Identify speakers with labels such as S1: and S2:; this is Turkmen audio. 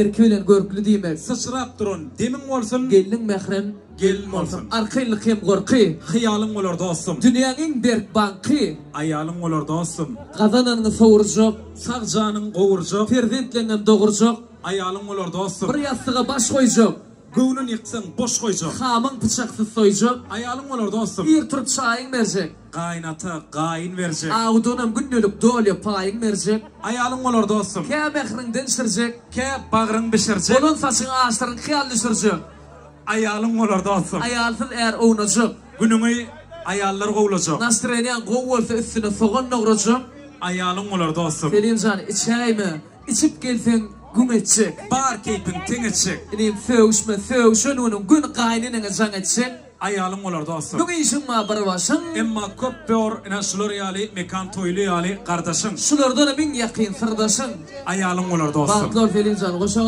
S1: Erkelen görkülü diýmek.
S2: Sıçrap durun. Demin bolsun,
S1: Gelin mehrem,
S2: gelin bolsun.
S1: arkylyk hem gorky.
S2: Hıyalyň bolar dostum.
S1: Dünýäniň berk banky.
S2: Aýalyň bolar dostum.
S1: Gazananyny sowurjak,
S2: Sag janyň gowurjak.
S1: perzentleňem dogurjak,
S2: Aýalyň bolar dostum.
S1: bir ýastıga baş goýjak,
S2: Göwnün ýyksaň boş goýjak.
S1: hamyň pıçaksyz soýjak,
S2: Aýalyň bolar dostum.
S1: bir turup çaýyň berjek.
S2: Gaýnata, gaýyn berjek.
S1: Awdunam günnülük dolýa paýyň berjek.
S2: Aýalyň bolar dostum.
S1: Kä mehrinden sirjek.
S2: Ke bagryň bişirjek.
S1: Bolon saçyň aşdyryň hyal düşürjek.
S2: Aýalyň bolar dostum.
S1: Aýalsyz är ownajak.
S2: Günüňi aýallar gowlajak.
S1: Nastreniýan gow bolsa üstüne sogan nograjak.
S2: Aýalyň bolar dostum.
S1: Selimjan içäými? İçip gelseň gün etjek.
S2: Bar keypin teňetjek.
S1: Enim söwüşme, söwüşenüň gün gaýnynyň jaň etjek.
S2: Aýalyň bolar dostum.
S1: Nuň işiň ma bir başyň.
S2: Emma köp bör ina şular ýaly, mekan toýly ýaly gardaşyň.
S1: Şulardan min ýakyn sirdaşyň.
S2: Aýalyň bolar dostum.
S1: Bagtlar Selimjan goşaga